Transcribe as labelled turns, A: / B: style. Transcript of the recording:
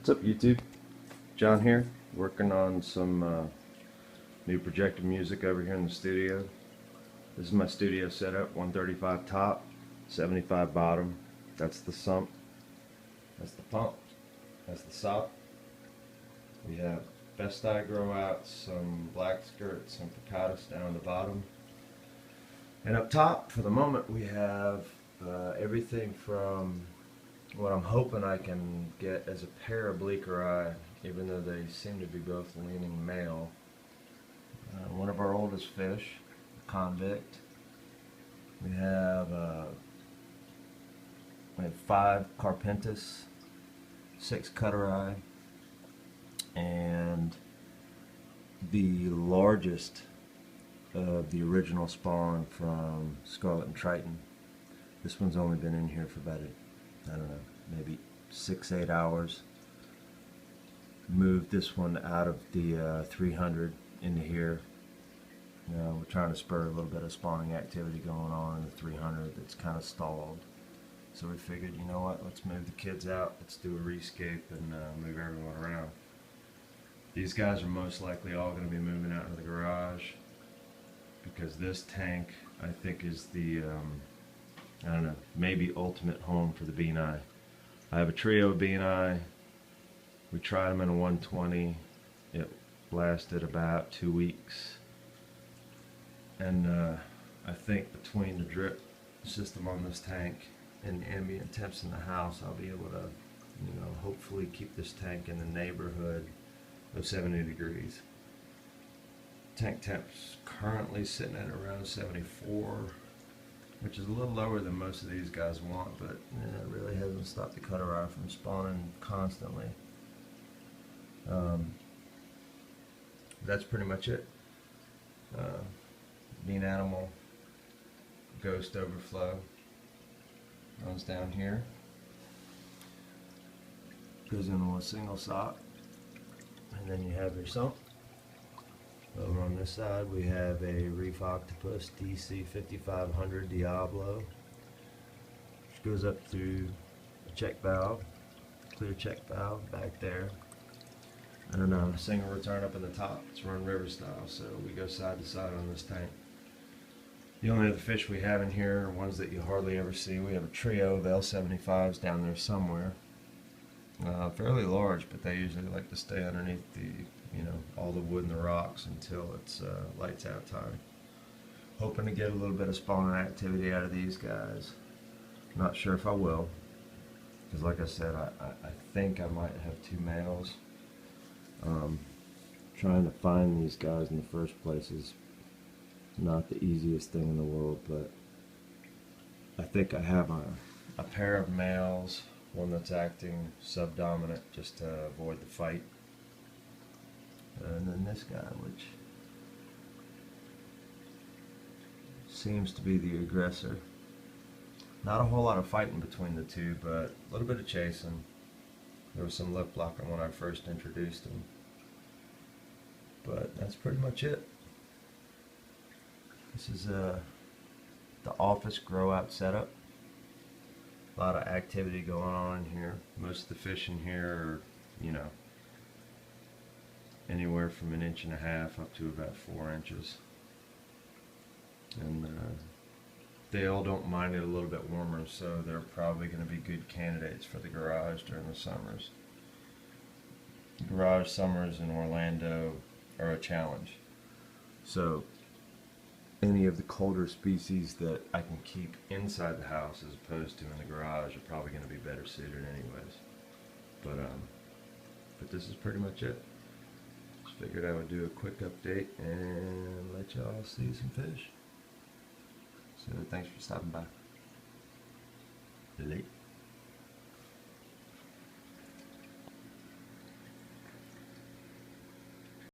A: What's up, YouTube? John here, working on some new projected music over here in the studio. This is my studio setup: 135 top, 75 bottom. That's the sump. That's the pump. That's the sop. We have Festi growouts, some black skirts, some picatas down on the bottom. And up top, for the moment, we have everything from what I'm hoping I can get as a pair of bleaker eye, even though they seem to be both leaning male. One of our oldest fish, convict. We have 5 carpentis, 6 cutter eye, and the largest of the original spawn from Scarlet and Triton. This one's only been in here for about I don't know, maybe 6-8 hours. Moved this one out of the 300 into here. We're trying to spur a little bit of spawning activity going on in the 300 that's kind of stalled. So we figured, you know what, let's move the kids out, let's do a rescape and move everyone around. These guys are most likely all going to be moving out into the garage because this tank, I think, is the I don't know, maybe ultimate home for the bean eye. I have a trio of bean eye. We tried them in a 120. It lasted about 2 weeks. And I think between the drip system on this tank and the ambient temps in the house, I'll be able to, hopefully keep this tank in the neighborhood of 70 degrees. Tank temp's currently sitting at around 74. Which is a little lower than most of these guys want, but it really hasn't stopped the cutter eye from spawning constantly. That's pretty much it. Bean animal, ghost overflow, runs down here, goes into a single sock, and then you have your sump. Over on this side we have a Reef Octopus DC 5500 Diablo, which goes up through a check valve, clear check valve back there, and a single return up in the top. It's run river style, so we go side to side on this tank. The only other fish we have in here are ones that you hardly ever see. We have a trio of L75s down there somewhere, fairly large, but they usually like to stay underneath the all the wood and the rocks until it's lights out time. Hoping to get a little bit of spawning activity out of these guys. Not sure if I will, because like I said, I think I might have 2 males. Trying to find these guys in the first place is not the easiest thing in the world, but I think I have a pair of males, one that's acting subdominant just to avoid the fight. And then this guy, which seems to be the aggressor. Not a whole lot of fighting between the two, but a little bit of chasing. There was some lip blocking when I first introduced him. But that's pretty much it. This is the office grow out setup. A lot of activity going on in here. Most of the fish in here are, anywhere from 1.5 inches up to about 4 inches, and they all don't mind it a little bit warmer, so they're probably going to be good candidates for the garage during the summers. Garage summers in Orlando are a challenge, so any of the colder species that I can keep inside the house as opposed to in the garage are probably going to be better suited anyways. But this is pretty much it. Figured I would do a quick update and let y'all see some fish. So thanks for stopping by. Late.